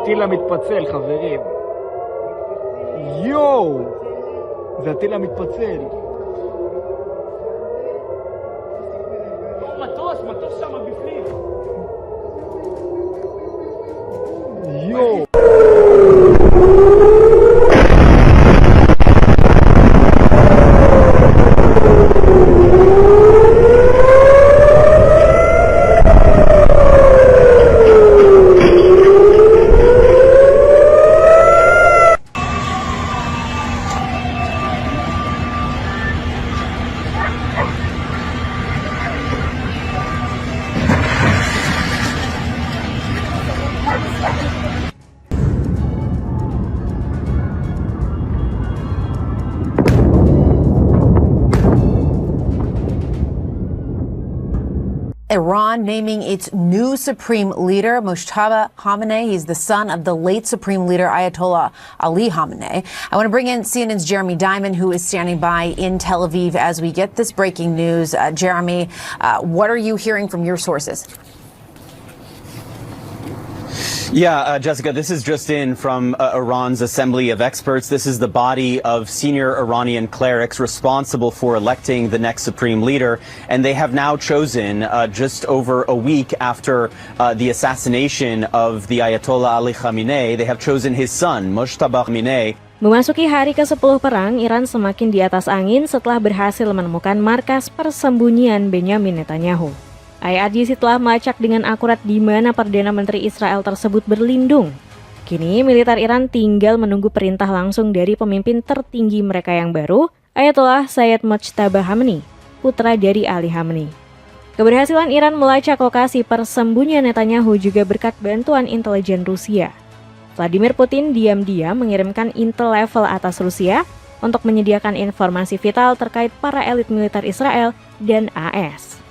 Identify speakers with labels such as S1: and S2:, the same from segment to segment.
S1: הטיל המתפצל, חברים. יואו! זה הטיל המתפצל. מטוס שם בפנים. יואו!
S2: Iran naming its new supreme leader, Mojtaba Khamenei. He's the son of the late supreme leader, Ayatollah Ali Khamenei. I want to bring in CNN's Jeremy Diamond, who is standing by in Tel Aviv as we get this breaking news. Jeremy, what are you hearing from your sources?
S3: Yeah, Jessica, this is just in from Iran's Assembly of Experts. This is the body of senior Iranian clerics responsible for electing the next supreme leader. And they have now chosen, just over a week after the assassination of the Ayatollah Ali Khamenei, they have chosen his son, Mojtaba Khamenei.
S4: Memasuki hari ke-10 perang, Iran semakin di atas angin setelah berhasil menemukan markas persembunyian Benyamin Netanyahu. IRGC telah melacak dengan akurat di mana Perdana Menteri Israel tersebut berlindung. Kini, militer Iran tinggal menunggu perintah langsung dari pemimpin tertinggi mereka yang baru, Ayatollah Sayyid Mojtaba Khamenei, putra dari Ali Khamenei. Keberhasilan Iran melacak lokasi persembunyian Netanyahu juga berkat bantuan intelijen Rusia. Vladimir Putin diam-diam mengirimkan intel level atas Rusia untuk menyediakan informasi vital terkait para elit militer Israel dan AS.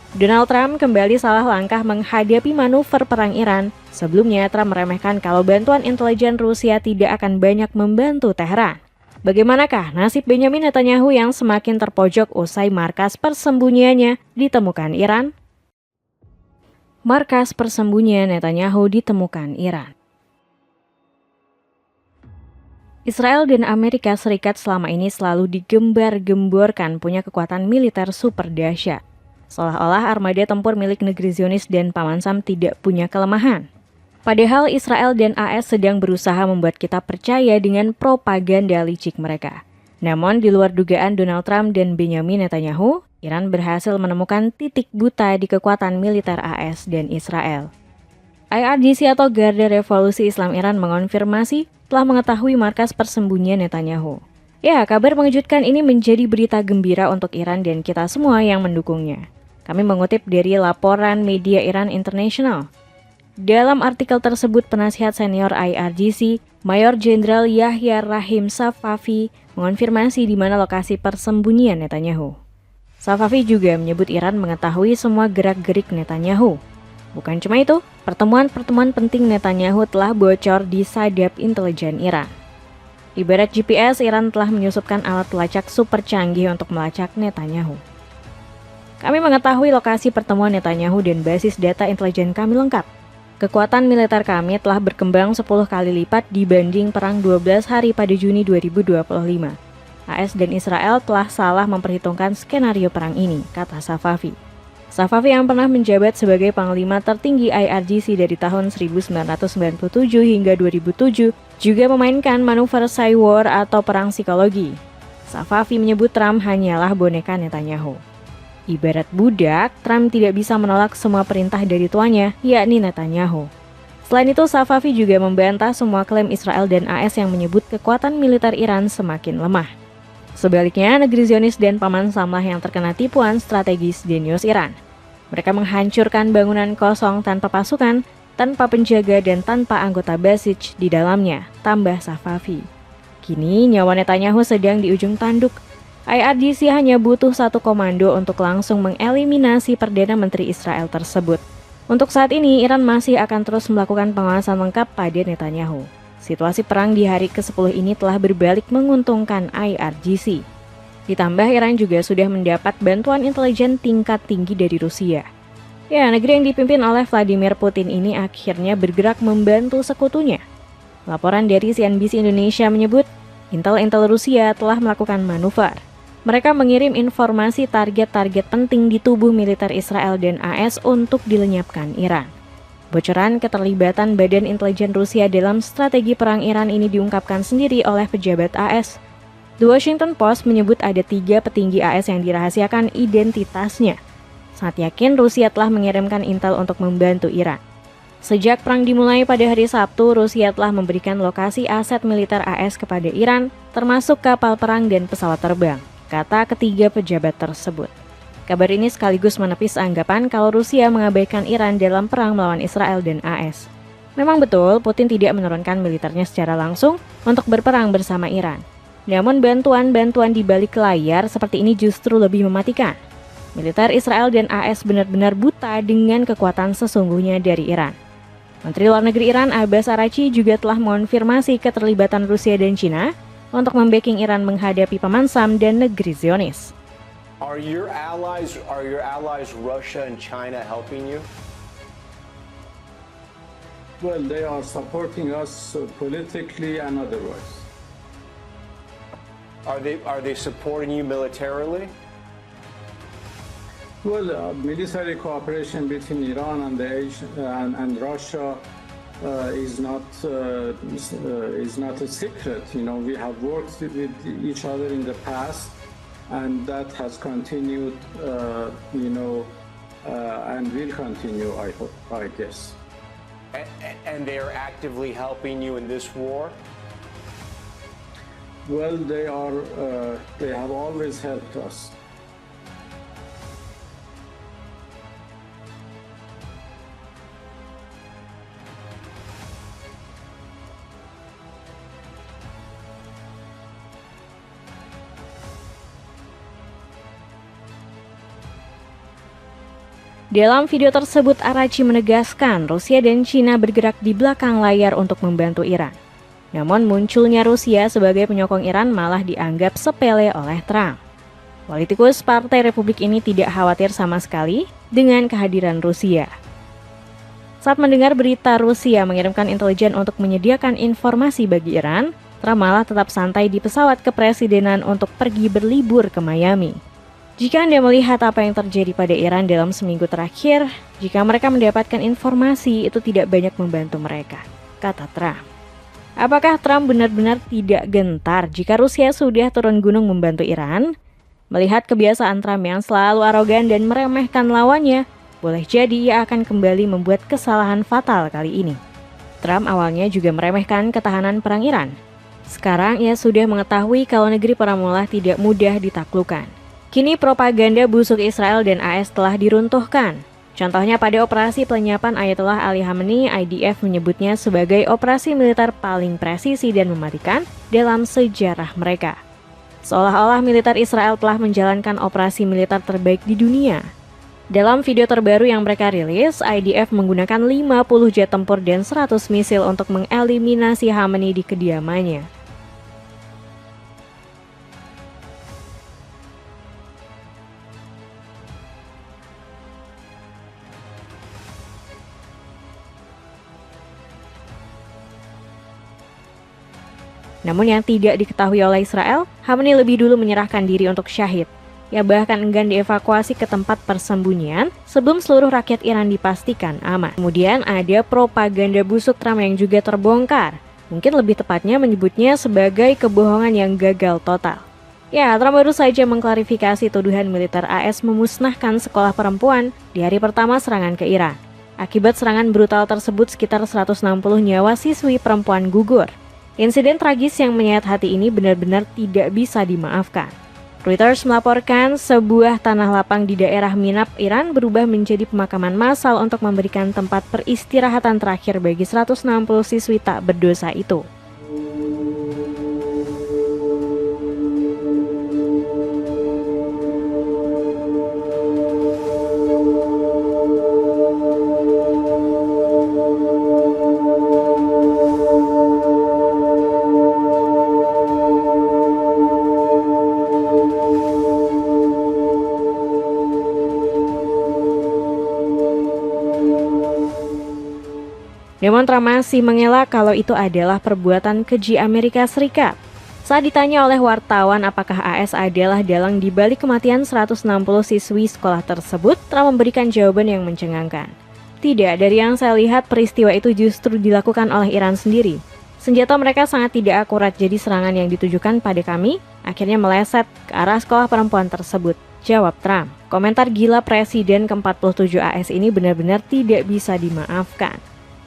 S4: Donald Trump kembali salah langkah menghadapi manuver perang Iran. Sebelumnya, Trump meremehkan kalau bantuan intelijen Rusia tidak akan banyak membantu Teheran. Bagaimanakah nasib Benyamin Netanyahu yang semakin terpojok usai markas persembunyiannya ditemukan Iran? Markas persembunyian Netanyahu ditemukan Iran. Israel dan Amerika Serikat selama ini selalu digembar-gemborkan punya kekuatan militer super dahsyat. Seolah-olah armada tempur milik negeri Zionis dan Paman Sam tidak punya kelemahan. Padahal Israel dan AS sedang berusaha membuat kita percaya dengan propaganda licik mereka. Namun di luar dugaan Donald Trump dan Benyamin Netanyahu, Iran berhasil menemukan titik buta di kekuatan militer AS dan Israel. IRGC atau Garda Revolusi Islam Iran mengonfirmasi telah mengetahui markas persembunyian Netanyahu. Ya, kabar mengejutkan ini menjadi berita gembira untuk Iran dan kita semua yang mendukungnya. Kami mengutip dari laporan media Iran International. Dalam artikel tersebut, penasihat senior IRGC, Mayor Jenderal Yahya Rahim Safavi, mengonfirmasi di mana lokasi persembunyian Netanyahu. Safavi juga menyebut Iran mengetahui semua gerak-gerik Netanyahu. Bukan cuma itu, pertemuan-pertemuan penting Netanyahu telah bocor di sadap intelijen Iran. Ibarat GPS, Iran telah menyusupkan alat pelacak super canggih untuk melacak Netanyahu. Kami mengetahui lokasi pertemuan Netanyahu dan basis data intelijen kami lengkap. Kekuatan militer kami telah berkembang 10 kali lipat dibanding perang 12 hari pada Juni 2025. AS dan Israel telah salah memperhitungkan skenario perang ini, kata Safavi. Safavi yang pernah menjabat sebagai panglima tertinggi IRGC dari tahun 1997 hingga 2007 juga memainkan manuver Cywar atau perang psikologi. Safavi menyebut Trump hanyalah boneka Netanyahu. Ibarat budak, Trump tidak bisa menolak semua perintah dari tuannya, yakni Netanyahu. Selain itu, Safavi juga membantah semua klaim Israel dan AS yang menyebut kekuatan militer Iran semakin lemah. Sebaliknya, negeri Zionis dan Paman Samlah yang terkena tipuan strategis jenius Iran. Mereka menghancurkan bangunan kosong tanpa pasukan, tanpa penjaga dan tanpa anggota Basij di dalamnya, tambah Safavi. Kini, nyawa Netanyahu sedang di ujung tanduk. IRGC hanya butuh satu komando untuk langsung mengeliminasi Perdana Menteri Israel tersebut. Untuk saat ini, Iran masih akan terus melakukan pengawasan lengkap pada Netanyahu. Situasi perang di hari ke-10 ini telah berbalik menguntungkan IRGC. Ditambah Iran juga sudah mendapat bantuan intelijen tingkat tinggi dari Rusia. Ya, negeri yang dipimpin oleh Vladimir Putin ini akhirnya bergerak membantu sekutunya. Laporan dari CNBC Indonesia menyebut, intel-intel Rusia telah melakukan manuver. Mereka mengirim informasi target-target penting di tubuh militer Israel dan AS untuk dilenyapkan Iran. Bocoran keterlibatan Badan Intelijen Rusia dalam strategi perang Iran ini diungkapkan sendiri oleh pejabat AS. The Washington Post menyebut ada 3 petinggi AS yang dirahasiakan identitasnya. Sangat yakin Rusia telah mengirimkan intel untuk membantu Iran. Sejak perang dimulai pada hari Sabtu, Rusia telah memberikan lokasi aset militer AS kepada Iran, termasuk kapal perang dan pesawat terbang, kata ketiga pejabat tersebut. Kabar ini sekaligus menepis anggapan kalau Rusia mengabaikan Iran dalam perang melawan Israel dan AS. Memang betul, Putin tidak menurunkan militernya secara langsung untuk berperang bersama Iran. Namun bantuan-bantuan di balik layar seperti ini justru lebih mematikan. Militer Israel dan AS benar-benar buta dengan kekuatan sesungguhnya dari Iran. Menteri Luar Negeri Iran Abbas Araghchi juga telah mengonfirmasi keterlibatan Rusia dan China untuk membacking Iran menghadapi paman Sam dan negeri Zionis.
S5: Are your allies Russia and China helping you?
S6: Well, they are supporting us politically and otherwise.
S5: Are they supporting you militarily?
S6: Well, military cooperation between Iran and and Russia is not a secret. You know, we have worked with each other in the past, and that has continued. And will continue. I guess.
S5: And they are actively helping you in this war?
S6: Well, they have always helped us.
S4: Dalam video tersebut, Araghchi menegaskan Rusia dan China bergerak di belakang layar untuk membantu Iran. Namun munculnya Rusia sebagai penyokong Iran malah dianggap sepele oleh Trump. Politikus Partai Republik ini tidak khawatir sama sekali dengan kehadiran Rusia. Saat mendengar berita Rusia mengirimkan intelijen untuk menyediakan informasi bagi Iran, Trump malah tetap santai di pesawat kepresidenan untuk pergi berlibur ke Miami. Jika Anda melihat apa yang terjadi pada Iran dalam seminggu terakhir, jika mereka mendapatkan informasi itu tidak banyak membantu mereka, kata Trump. Apakah Trump benar-benar tidak gentar jika Rusia sudah turun gunung membantu Iran? Melihat kebiasaan Trump yang selalu arogan dan meremehkan lawannya, boleh jadi ia akan kembali membuat kesalahan fatal kali ini. Trump awalnya juga meremehkan ketahanan perang Iran. Sekarang ia sudah mengetahui kalau negeri Paramulah tidak mudah ditaklukkan. Kini propaganda busuk Israel dan AS telah diruntuhkan. Contohnya pada operasi pelenyapan Ayatollah Ali Khamenei, IDF menyebutnya sebagai operasi militer paling presisi dan mematikan dalam sejarah mereka. Seolah-olah militer Israel telah menjalankan operasi militer terbaik di dunia. Dalam video terbaru yang mereka rilis, IDF menggunakan 50 jet tempur dan 100 misil untuk mengeliminasi Khamenei di kediamannya. Namun yang tidak diketahui oleh Israel, Khamenei lebih dulu menyerahkan diri untuk syahid. Ia bahkan enggan dievakuasi ke tempat persembunyian sebelum seluruh rakyat Iran dipastikan aman. Kemudian ada propaganda busuk Trump yang juga terbongkar. Mungkin lebih tepatnya menyebutnya sebagai kebohongan yang gagal total. Ya, Trump baru saja mengklarifikasi tuduhan militer AS memusnahkan sekolah perempuan di hari pertama serangan ke Iran. Akibat serangan brutal tersebut, sekitar 160 nyawa siswi perempuan gugur. Insiden tragis yang menyayat hati ini benar-benar tidak bisa dimaafkan. Reuters melaporkan sebuah tanah lapang di daerah Minab, Iran berubah menjadi pemakaman massal untuk memberikan tempat peristirahatan terakhir bagi 160 siswi tak berdosa itu. Namun Trump masih mengelak kalau itu adalah perbuatan keji Amerika Serikat. Saat ditanya oleh wartawan apakah AS adalah dalang di balik kematian 160 siswi sekolah tersebut, Trump memberikan jawaban yang mencengangkan. Tidak, dari yang saya lihat peristiwa itu justru dilakukan oleh Iran sendiri. Senjata mereka sangat tidak akurat, jadi serangan yang ditujukan pada kami akhirnya meleset ke arah sekolah perempuan tersebut, jawab Trump. Komentar gila Presiden ke-47 AS ini benar-benar tidak bisa dimaafkan.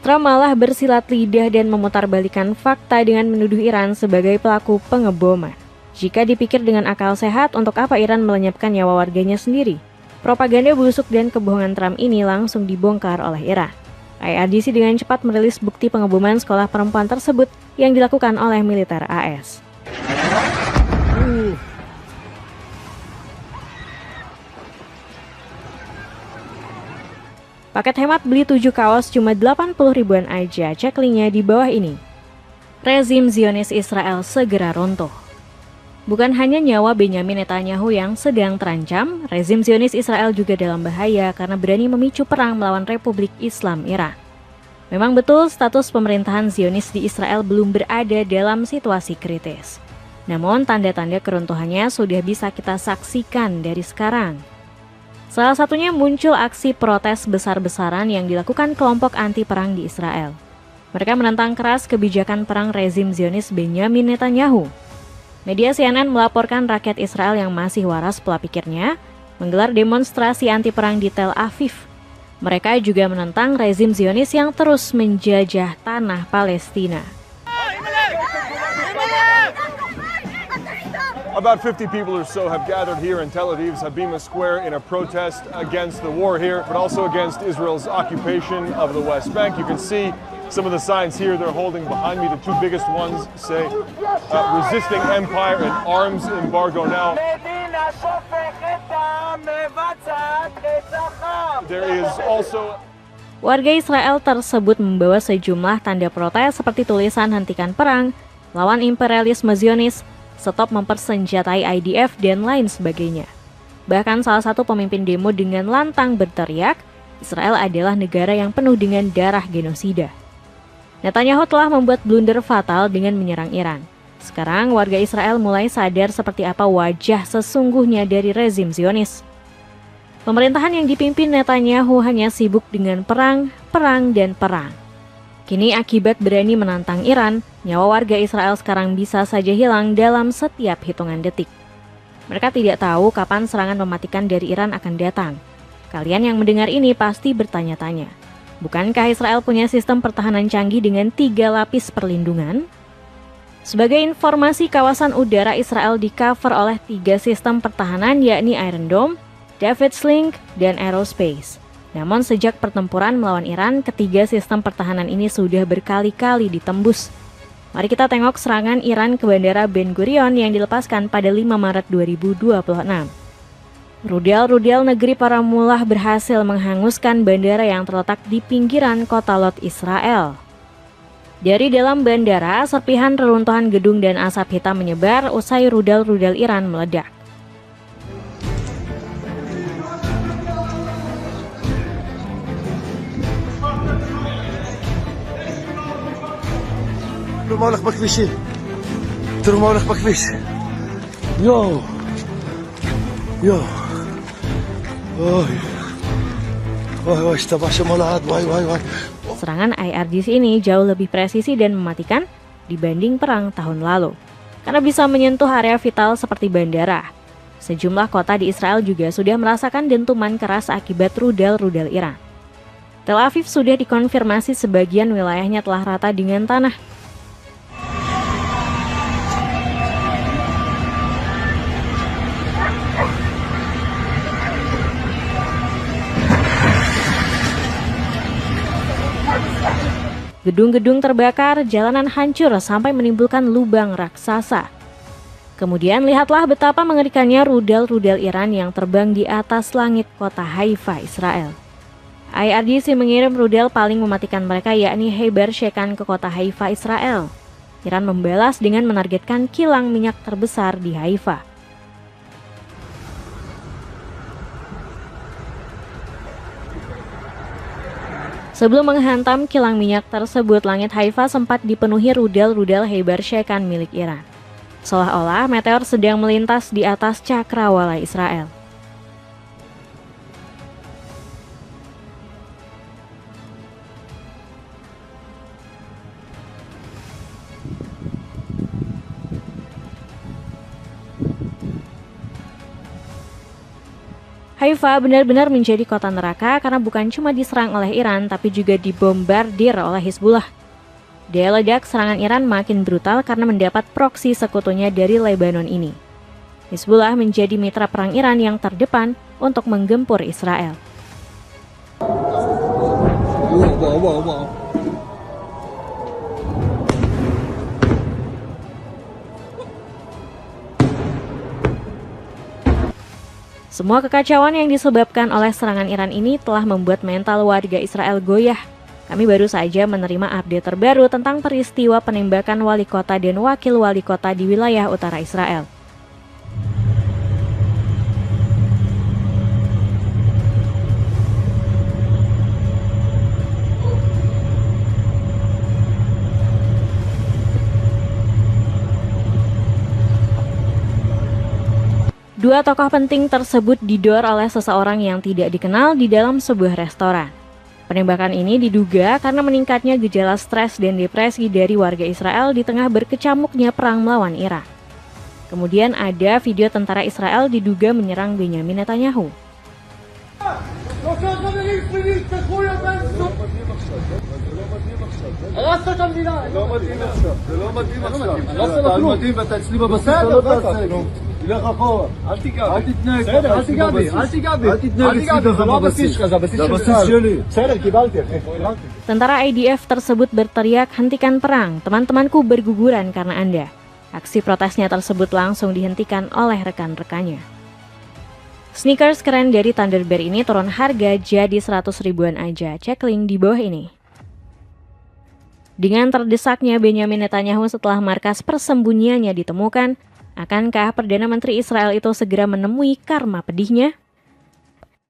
S4: Trump malah bersilat lidah dan memutarbalikkan fakta dengan menuduh Iran sebagai pelaku pengeboman. Jika dipikir dengan akal sehat, untuk apa Iran melenyapkan nyawa warganya sendiri? Propaganda busuk dan kebohongan Trump ini langsung dibongkar oleh Iran. IRGC dengan cepat merilis bukti pengeboman sekolah perempuan tersebut yang dilakukan oleh militer AS. Paket hemat beli 7 kaos cuma 80 ribuan aja, cek linknya di bawah ini. Rezim Zionis Israel segera runtuh. Bukan hanya nyawa Benyamin Netanyahu yang sedang terancam, rezim Zionis Israel juga dalam bahaya karena berani memicu perang melawan Republik Islam Iran. Memang betul status pemerintahan Zionis di Israel belum berada dalam situasi kritis. Namun tanda-tanda keruntuhannya sudah bisa kita saksikan dari sekarang. Salah satunya muncul aksi protes besar-besaran yang dilakukan kelompok anti-perang di Israel. Mereka menentang keras kebijakan perang rezim Zionis Benyamin Netanyahu. Media CNN melaporkan rakyat Israel yang masih waras pola pikirnya menggelar demonstrasi anti-perang di Tel Aviv. Mereka juga menentang rezim Zionis yang terus menjajah tanah Palestina.
S7: About 50 people or so have gathered here in Tel Aviv's Habima Square in a protest against the war here, but also against Israel's occupation of the West Bank. You can see some of the signs here they're holding behind me. The two biggest ones say resisting empire and arms embargo now. There is also
S4: Warga Israel tersebut membawa sejumlah tanda protes seperti tulisan hentikan perang, lawan imperialisme Zionis, stop mempersenjatai IDF, dan lain sebagainya. Bahkan salah satu pemimpin demo dengan lantang berteriak, Israel adalah negara yang penuh dengan darah genosida. Netanyahu telah membuat blunder fatal dengan menyerang Iran. Sekarang warga Israel mulai sadar seperti apa wajah sesungguhnya dari rezim Zionis. Pemerintahan yang dipimpin Netanyahu hanya sibuk dengan perang, dan perang. Kini akibat berani menantang Iran, nyawa warga Israel sekarang bisa saja hilang dalam setiap hitungan detik. Mereka tidak tahu kapan serangan mematikan dari Iran akan datang. Kalian yang mendengar ini pasti bertanya-tanya, bukankah Israel punya sistem pertahanan canggih dengan 3 lapis perlindungan? Sebagai informasi, kawasan udara Israel di-cover oleh 3 sistem pertahanan yakni Iron Dome, David's Sling, dan Aerospace. Namun sejak pertempuran melawan Iran, ketiga sistem pertahanan ini sudah berkali-kali ditembus. Mari kita tengok serangan Iran ke Bandara Ben Gurion yang dilepaskan pada 5 Maret 2026. Rudal-rudal negeri para mullah berhasil menghanguskan bandara yang terletak di pinggiran kota Lot Israel. Dari dalam bandara, serpihan reruntuhan gedung dan asap hitam menyebar usai rudal-rudal Iran meledak.
S8: תראו מה הולך בכבישים, תראו מה הולך בכביש, יואו, אוי, השתבח שם הולד, וואי.
S4: Serangan IRGC ini jauh lebih presisi dan mematikan dibanding perang tahun lalu, karena bisa menyentuh area vital seperti bandara. Sejumlah kota di Israel juga sudah merasakan dentuman keras akibat rudal-rudal Iran. Tel Aviv sudah dikonfirmasi sebagian wilayahnya telah rata dengan tanah. Gedung-gedung terbakar, jalanan hancur sampai menimbulkan lubang raksasa. Kemudian lihatlah betapa mengerikannya rudal-rudal Iran yang terbang di atas langit kota Haifa, Israel. IRGC mengirim rudal paling mematikan mereka yakni Heber Shekan ke kota Haifa, Israel. Iran membalas dengan menargetkan kilang minyak terbesar di Haifa. Sebelum menghantam kilang minyak tersebut, langit Haifa sempat dipenuhi rudal-rudal Heber Shekan milik Iran. Seolah-olah meteor sedang melintas di atas cakrawala Israel. Haifa benar-benar menjadi kota neraka karena bukan cuma diserang oleh Iran, tapi juga dibombardir oleh Hizbullah. Daya ledak serangan Iran makin brutal karena mendapat proksi sekutunya dari Lebanon ini. Hizbullah menjadi mitra perang Iran yang terdepan untuk menggempur Israel. Semua kekacauan yang disebabkan oleh serangan Iran ini telah membuat mental warga Israel goyah. Kami baru saja menerima update terbaru tentang peristiwa penembakan wali kota dan wakil wali kota di wilayah utara Israel. Dua tokoh penting tersebut didor oleh seseorang yang tidak dikenal di dalam sebuah restoran. Penembakan ini diduga karena meningkatnya gejala stres dan depresi dari warga Israel di tengah berkecamuknya perang melawan Iran. Kemudian ada video tentara Israel diduga menyerang Benyamin Netanyahu. Tentara IDF tersebut berteriak, "Hentikan perang, teman-temanku berguguran karena Anda." Aksi protesnya tersebut langsung dihentikan oleh rekan-rekannya. Sneakers keren dari Thunderbird ini turun harga jadi 100 ribuan aja. Cek link di bawah ini. Dengan terdesaknya Benyamin Netanyahu setelah markas persembunyiannya ditemukan, akankah Perdana Menteri Israel itu segera menemui karma pedihnya?